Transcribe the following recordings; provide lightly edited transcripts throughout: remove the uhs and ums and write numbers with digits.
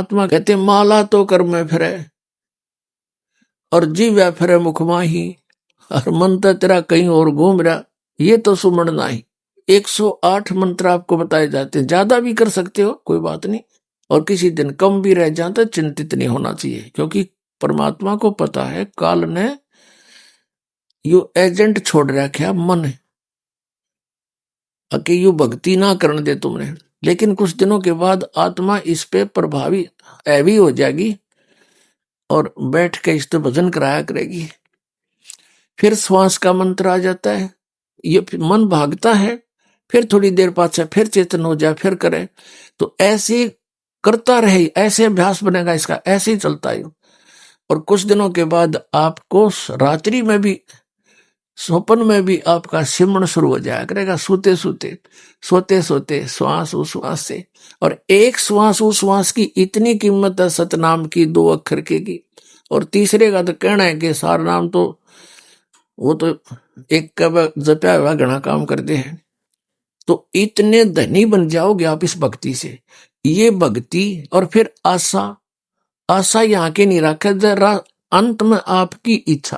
परमात्मा कहते माला तो कर में फिरे और जीव्या फिरे मुख माही, और मन तो तेरा कहीं और घूम रहा, ये तो सुमन नाही। 108 मंत्र आपको बताए जाते हैं, ज्यादा भी कर सकते हो कोई बात नहीं, और किसी दिन कम भी रह जाता, चिंतित नहीं होना चाहिए, क्योंकि परमात्मा को पता है काल ने यू एजेंट छोड़ रखा मन कि यू भक्ति ना करने दे तुमने। लेकिन कुछ दिनों के बाद आत्मा इस पे प्रभावी हैवी हो जाएगी और बैठ के इस पे भजन कराया करेगी। फिर श्वास का मंत्र आ जाता है, ये मन भागता है, फिर थोड़ी देर पाछे फिर चेतन हो जाए, फिर करे, तो ऐसे करता रहे, ऐसे अभ्यास बनेगा इसका, ऐसे ही चलता है। और कुछ दिनों के बाद आपको रात्रि में भी, स्वप्न में भी आपका सिमरण शुरू हो जाया करेगा, सोते सोते सोते सोते श्वास उश्वास से। और एक श्वास उश्वास की इतनी कीमत है सतनाम की, 2 अक्षर की। और तीसरे का तो कहना है कि सार नाम तो वो तो एक का जपया हुआ घना काम करते हैं। तो इतने धनी बन जाओगे आप इस भक्ति से। ये भक्ति और फिर आशा, आशा यहाँ के नहीं रखा, जरा अंत में आपकी इच्छा,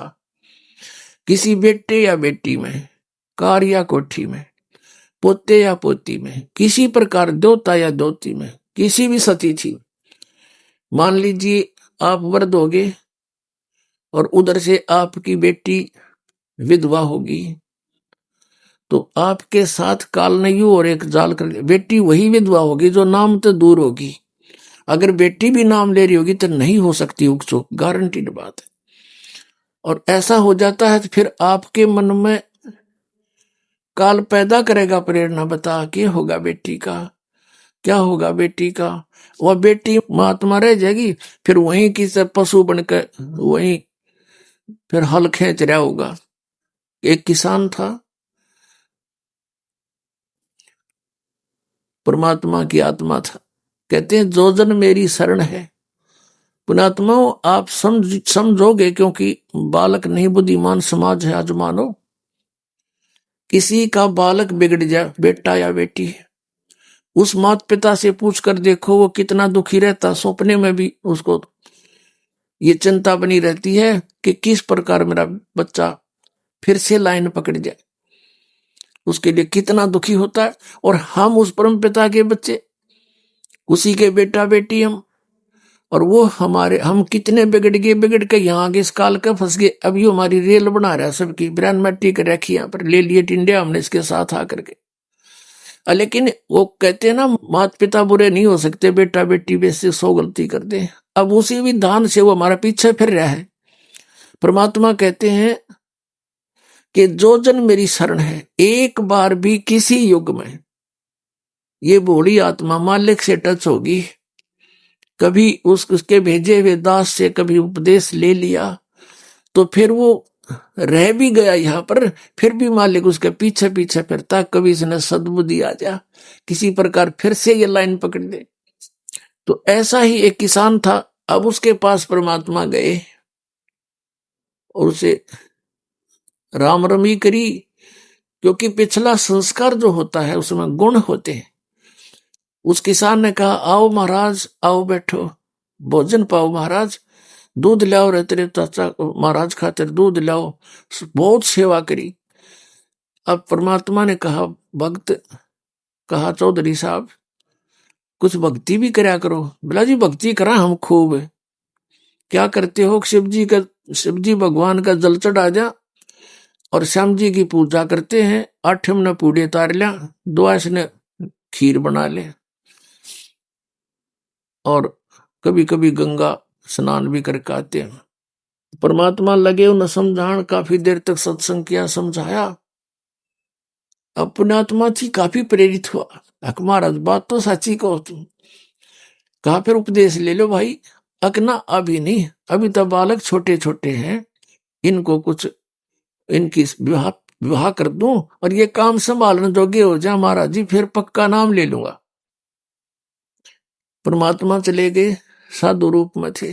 किसी बेटे या बेटी में, कार या कोठी में, पोते या पोती में, किसी प्रकार देवता या देवती में, किसी भी सतीथि। मान लीजिए आप वृद्ध होगे और उधर से आपकी बेटी विधवा होगी, तो आपके साथ काल ने यू और एक जाल कर दिया, बेटी वही विधवा होगी जो नाम तो दूर होगी। अगर बेटी भी नाम ले रही होगी तो नहीं हो सकती उकचुक, गारंटीड बात है। और ऐसा हो जाता है तो फिर आपके मन में काल पैदा करेगा प्रेरणा, बता क्या होगा बेटी का, क्या होगा बेटी का। वह बेटी महात्मा रह जाएगी, फिर वहीं की से पशु बनकर वहीं फिर हल खींच रहा होगा। एक किसान था, परमात्मा की आत्मा था, कहते हैं जो जन मेरी शरण है। पुणात्माओं आप समझोगे, क्योंकि बालक नहीं बुद्धिमान समाज है आज मानो। किसी का बालक बिगड़ जाए, बेटा या बेटी, उस माता पिता से पूछ कर देखो वो कितना दुखी रहता। सपने में भी उसको ये चिंता बनी रहती है कि किस प्रकार मेरा बच्चा फिर से लाइन पकड़ जाए, उसके लिए कितना दुखी होता है। और हम उस परम पिता के बच्चे, उसी के बेटा बेटी हम, और वो हमारे, हम कितने बिगड़ के यहाँ आगे इस काल का फंस गए। अभी हमारी रेल बना रहा है सबकी, ब्रांड मट्टी कर रखी यहाँ पर, ले लिए टिंडे हमने इसके साथ आकर के। लेकिन वो कहते हैं ना माता पिता बुरे नहीं हो सकते, बेटा बेटी वैसे 100 गलती करते हैं। अब उसी विधान से वो हमारा पीछे फिर रहा है। परमात्मा कहते हैं कि जो जन मेरी शरण है, एक बार भी किसी युग में ये भोली आत्मा मालिक से टच होगी, कभी उसके भेजे हुए दास से कभी उपदेश ले लिया, तो फिर वो रह भी गया यहाँ पर, फिर भी मालिक उसके पीछे पीछे फिरता, कभी इसने सद्बुद्धि आ जा, किसी प्रकार फिर से ये लाइन पकड़ दे। तो ऐसा ही एक किसान था, अब उसके पास परमात्मा गए और उसे राम रमी करी, क्योंकि पिछला संस्कार जो होता है उसमें गुण होते हैं। उस किसान ने कहा आओ महाराज, आओ बैठो, भोजन पाओ महाराज, दूध लाओ रे तेरे चाचा महाराज खातिर दूध लाओ। बहुत सेवा करी। अब परमात्मा ने कहा भक्त, कहा चौधरी साहब कुछ भक्ति भी करया करो। बोला जी भक्ति करा हम खूब। क्या करते हो? शिव जी भगवान का जल चढ़ा जा और श्याम जी की पूजा करते हैं, 8 ने पूड़े तार लिया, 2 ने खीर बना ले, और कभी कभी गंगा स्नान भी करके आते हैं। परमात्मा लगे उन्हें समझान, काफी देर तक सत्संग किया, समझाया। अब पुण्यात्मा थी काफी प्रेरित हुआ, महाराज बात तो सच्ची कहो तुम। कहा फिर उपदेश ले लो भाई। अकना अभी नहीं, अभी तो बालक छोटे छोटे हैं, इनको कुछ इनकी विवाह कर दूं और ये काम संभालने जोगे हो जा महाराज जी, फिर पक्का नाम ले लूंगा। परमात्मा चले गए, साधु रूप में थे।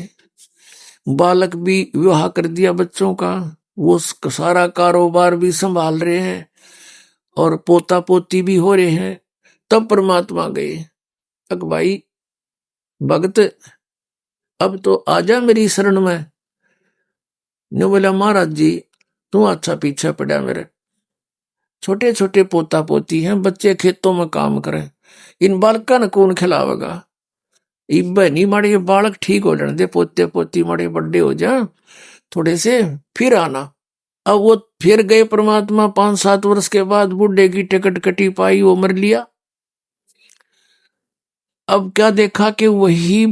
बालक भी विवाह कर दिया बच्चों का, वो सारा कारोबार भी संभाल रहे हैं और पोता पोती भी हो रहे हैं। तब परमात्मा गए, अक भाई भगत अब तो आजा मेरी शरण में। ने बोला महाराज जी तू अच्छा पीछे पड़ा, मेरे छोटे छोटे पोता पोती हैं, बच्चे खेतों में काम करें, इन बालका ने कौन खिलावेगा। इब नहीं माड़े ये बालक ठीक हो जाने दे, पोते पोती माड़े बड़े हो जा थोड़े से, फिर आना। अब वो फिर गए परमात्मा, 5-7 वर्ष के बाद बुढ़े की टिकट कटी पाई, वो मर लिया। अब क्या देखा कि वही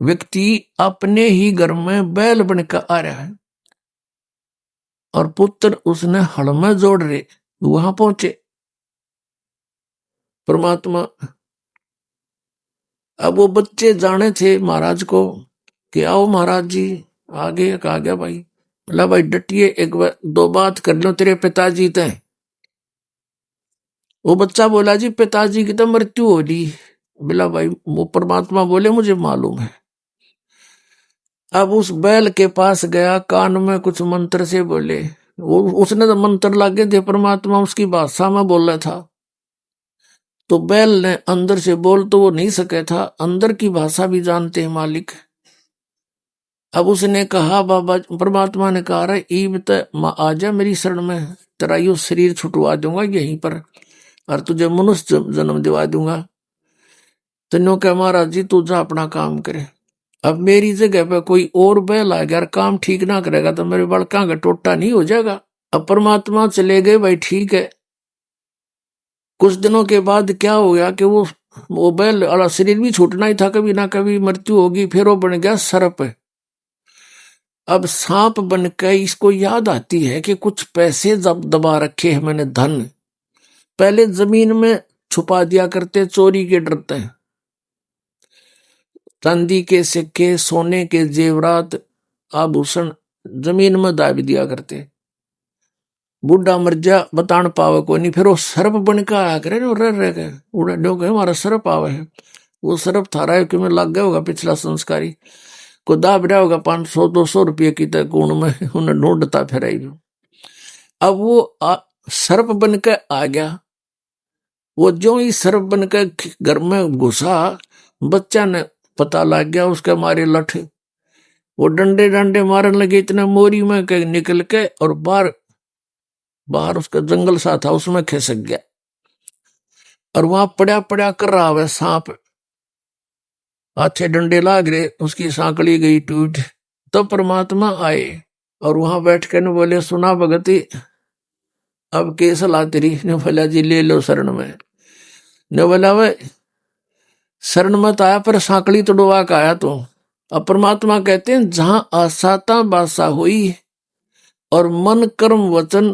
व्यक्ति अपने ही घर में बैल बनकर आ रहा है और पुत्र उसने हल में जोड़ रहे। वहां पहुंचे परमात्मा। अब वो बच्चे जाने थे महाराज को कि आओ महाराज जी आगे। कहा गया भाई, बोला भाई डटिए, एक दो बात कर लो तेरे पिताजी ते। वो बच्चा बोला जी पिताजी की तो मृत्यु हो ली। बोला भाई, वो परमात्मा बोले मुझे मालूम है। अब उस बैल के पास गया, कान में कुछ मंत्र से बोले। वो उसने तो मंत्र लागे थे, परमात्मा उसकी भाषा में बोल रहा था। तो बैल ने अंदर से बोल तो वो नहीं सके था, अंदर की भाषा भी जानते हैं मालिक। अब उसने कहा, बाबा परमात्मा ने कहा रहा ईब तो आजा मेरी शरण में, तेरा यो शरीर छुटवा दूंगा यहीं पर और तुझे मनुष्य जन्म दिवा दूंगा। तेनों कह महाराज जी तू जा अपना काम करे। अब मेरी जगह पे कोई और बैल आ गया, काम ठीक ना करेगा तो मेरे बड़का का टोटा नहीं हो जाएगा। अब परमात्मा चले गए, भाई ठीक है। कुछ दिनों के बाद क्या हो गया कि वो बैल वाला शरीर भी छूटना ही था, कभी ना कभी मृत्यु होगी। फिर वो बन गया सर्प। अब सांप बनकर इसको याद आती है कि कुछ पैसे जब दबा रखे हैं मैंने, धन पहले जमीन में छुपा दिया करते, चोरी के डरते हैं। चांदी के सिक्के, सोने के जेवरात, आभूषण जमीन में दाब दिया करते। बूढ़ा मर जा बतान पावे को नहीं, फिर वो सर्प बनकर आया करे रह गए उड़ा हमारा सर्प आवे है। वो सर्प थारा है कि मैं लग गया होगा पिछला संस्कारी को, दाब रहा होगा 500-200 रुपये की तक गुण में उन्हें ढूंढता फिर। अब वो सर्प बनकर आ गया। वो जो ही सर्प बनकर घर में घुसा, बच्चा ने पता लग गया उसके मारे लठ। वो डंडे डंडे मारने लगे, इतने मोरी में निकल के और बाहर उसका जंगल सा था उसमें खिसक गया और वहां पड़ा पड़ा कर रहा है सांप। हाथे डंडे लाग रहे, उसकी सांकड़ी गई टूट। तो परमात्मा आए और वहां बैठ कर ने बोले, सुना भगती अब के सलाह तेरी। ने बोला जी ले लो शरण में। ने बोला वे शरण मत आया पर सांकड़ी तोड़वा का आया तो। अब परमात्मा कहते हैं जहां आसाता बासा हुई और मन कर्म वचन